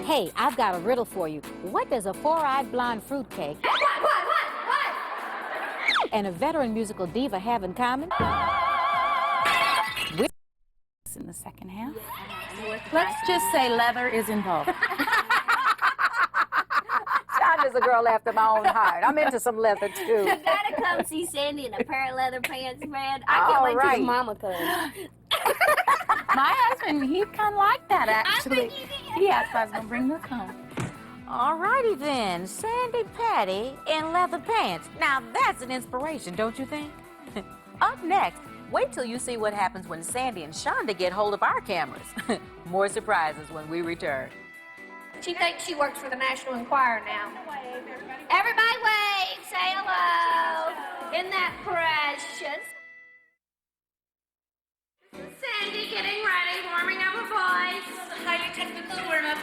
Hey, I've got a riddle for you. What does a four-eyed blonde fruitcake and a veteran musical diva have in common? In the second half. Let's just say leather is involved. Chonda's a girl after my own heart. I'm into some leather, too. You gotta come see Sandy in a pair of leather pants, man. I can't wait till his mama comes. My husband, he kind of liked that, actually. Yes, I was going to bring this home. All righty then. Sandy Patty in leather pants. Now, that's an inspiration, don't you think? Up next, wait till you see what happens when Sandy and Chonda get hold of our cameras. More surprises when we return. She thinks she works for the National Enquirer now. Everybody wave, say hello. Isn't that precious? Sandy getting ready, warming up her voice. Highly technical warm-up.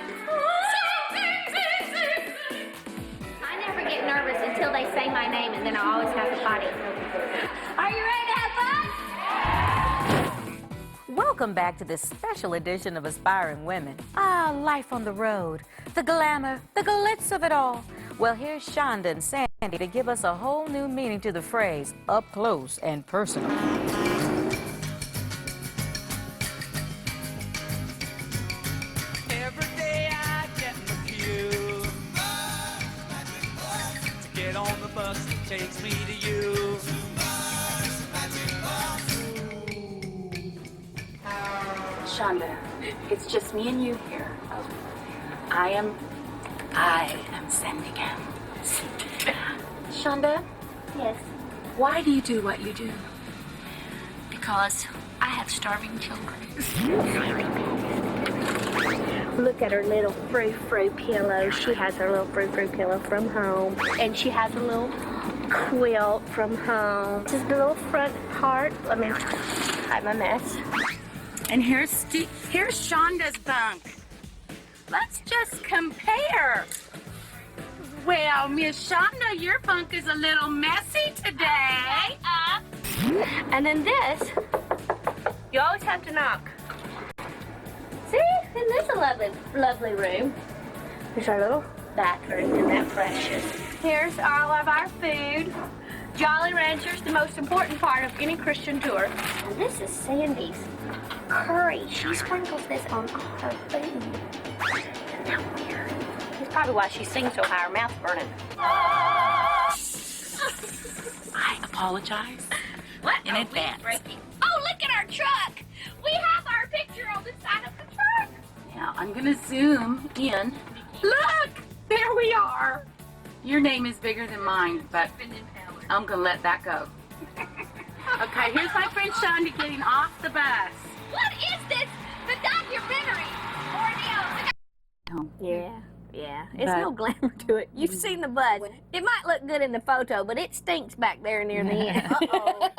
I never get nervous until they say my name, and then I always have to potty. Are you ready to have fun? Welcome back to this special edition of Aspiring Women. Ah, life on the road, the glamour, the glitz of it all. Well, here's Chonda and Sandy to give us a whole new meaning to the phrase, up close and personal. Every day I get in the queue to get on the bus that takes me to you. Chonda, it's just me and you here. I am Sandy Cam. Chonda, Yes. why do you do what you do? Because I have starving children. Look at her little frou-frou pillow. She has her little frou-frou pillow from home. And she has a little quilt from home. This is the little front part. Let me hide my mess. And here's Shonda's bunk. Let's just compare. Well, Miss Chonda, your bunk is a little messy today. And then this, you always have to knock. See? Isn't this a lovely, lovely room? Here's our little bathroom. Isn't that precious? Here's all of our food. Jolly Rancher's the most important part of any Christian tour. And this is Sandy's curry. She sprinkles this on all her food. Isn't that weird? That's probably why she sings so high. Her mouth's burning. I apologize. What in advance. Oh, look at our truck. We have our picture on the side of the truck. Now, I'm going to zoom in. Look! There we are. Your name is bigger than mine, but I'm going to let that go. Okay, here's my friend Chonda getting off the bus. What is this? The documentary? Yeah. It's no glamour to it. You've seen the bus. It might look good in the photo, but it stinks back there near the end. Uh-oh.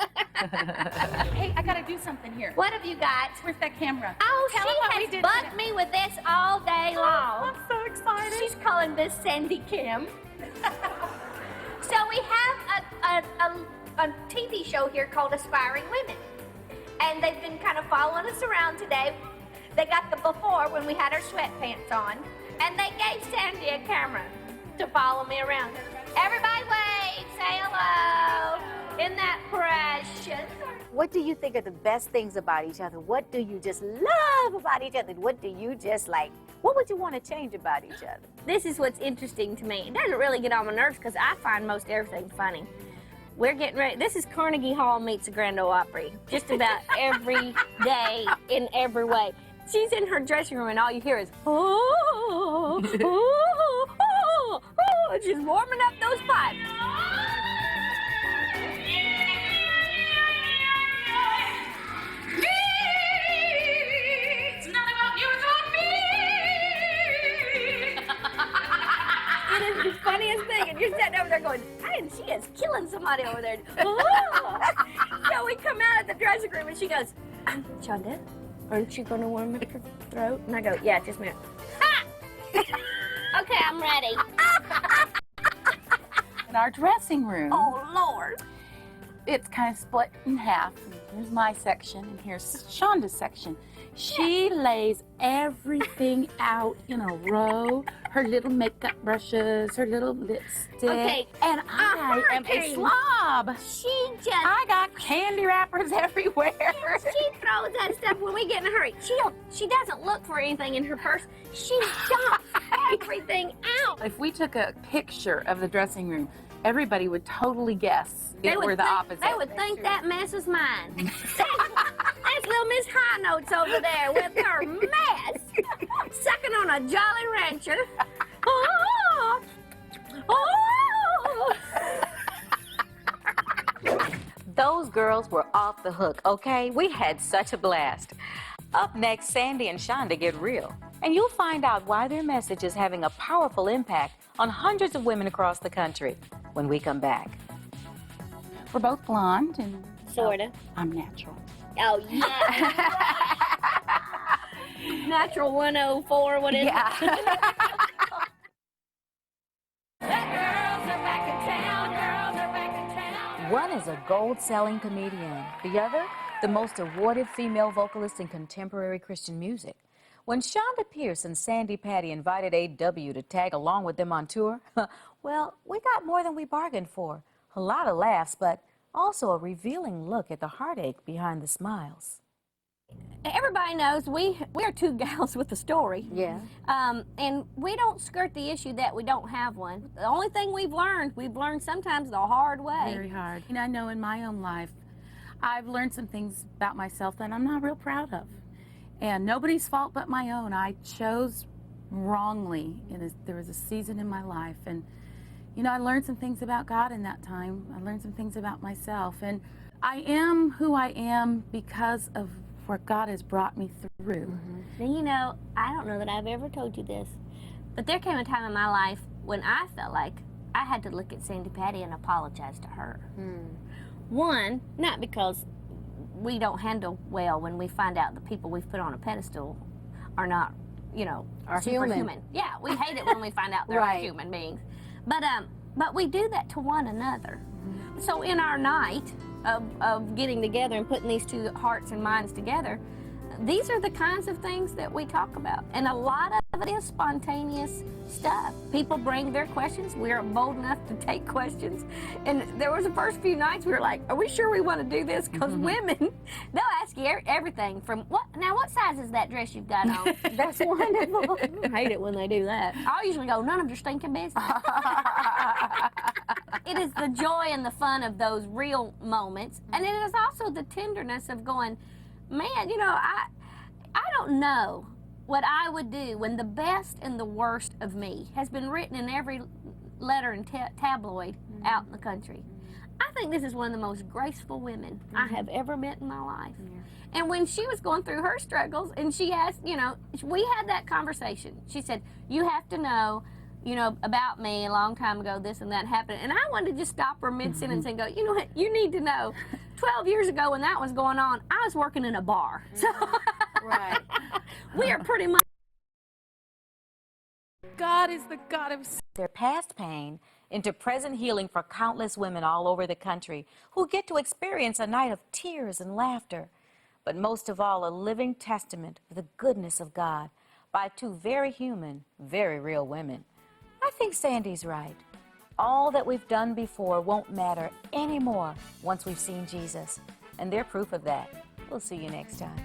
Hey, I got to do something here. What have you got? Where's that camera? Oh, Tell 'em what we she did has bugged me with this all day long. I'm so excited. She's calling this Sandy Kim. So we have a TV show here called Aspiring Women. And they've been kind of following us around today. They got the before when we had our sweatpants on. And they gave Sandy a camera to follow me around. Everybody wave, say hello. Isn't that precious? What do you think are the best things about each other? What do you just love about each other? What do you just like? What would you want to change about each other? This is what's interesting to me. It doesn't really get on my nerves because I find most everything funny. We're getting ready. This is Carnegie Hall meets the Grand Ole Opry. Just about every day in every way. She's in her dressing room and all you hear is, oh, oh, oh, oh. She's warming up those pipes. It's not about you, it's on me. It is the funniest thing. And you're sitting over there going, and she is killing somebody over there. Oh. So we come out of the dressing room and she goes, Chonda, aren't you going to warm up your throat? And I go, yeah, just a minute. Ha! Okay, I'm ready. In our dressing room, Oh, Lord. it's kind of split in half. Here's my section, and here's Shonda's section. She lays everything out in a row. Her little makeup brushes, her little lipstick. Okay, And I am a hurricane. slob. She just, I got candy wrappers everywhere. she throws that stuff when we get in a hurry. She doesn't look for anything in her purse. She dumps everything out. If we took a picture of the dressing room, everybody would totally guess it were the opposite. They would think that mess is mine. That's little Miss High Notes over there with her mess, sucking on a Jolly Rancher. Oh, oh. Those girls were off the hook, okay? We had such a blast. Up next, Sandi and Chonda get real, and you'll find out why their message is having a powerful impact on hundreds of women across the country when we come back. We're both blonde and Sorta. I'm natural. Oh, yeah. Natural 104, what is it? One is a gold-selling comedian. The other, the most awarded female vocalist in contemporary Christian music. When Chonda Pierce and Sandi Patty invited A.W. to tag along with them on tour, well, we got more than we bargained for. A lot of laughs, but also a revealing look at the heartache behind the smiles. Everybody knows we are two gals with a story. Yeah. And we don't skirt the issue that we don't have one. The only thing we've learned sometimes the hard way. Very hard. And I know in my own life, I've learned some things about myself that I'm not real proud of. And nobody's fault but my own. I chose wrongly. There was a season in my life. And, you know, I learned some things about God in that time. I learned some things about myself. And I am who I am because of where God has brought me through. Now, you know, I don't know that I've ever told you this, but there came a time in my life when I felt like I had to look at Sandi Patty and apologize to her. One, not because we don't handle well when we find out the people we've put on a pedestal are not, you know, Are superhuman. human. Yeah, we hate it when we find out they're Right. human beings. But we do that to one another. So in our night of getting together and putting these two hearts and minds together, these are the kinds of things that we talk about. And a lot of it is spontaneous stuff. People bring their questions. We're bold enough to take questions. And there was the first few nights we were like, are we sure we want to do this? Because women, they'll ask you everything from, what size is that dress you've got on? That's wonderful. I hate it when they do that. I usually go, none of your stinking business. It is the joy and the fun of those real moments. And it is also the tenderness of going, man, you know, I don't know what I would do when the best and the worst of me has been written in every letter and tabloid out in the country. I think this is one of the most graceful women I have ever met in my life. And when she was going through her struggles and she asked, you know, we had that conversation. She said, you have to know, you know, about me a long time ago, this and that happened. And I wanted to just stop her mid-sentence and go, you know what, you need to know, 12 years ago when that was going on, I was working in a bar. So Right. we are pretty much. God is the God of Their past pain into present healing for countless women all over the country who get to experience a night of tears and laughter, but most of all, a living testament of the goodness of God by two very human, very real women. I think Sandi's right. All that we've done before won't matter anymore once we've seen Jesus, and they're proof of that. We'll see you next time.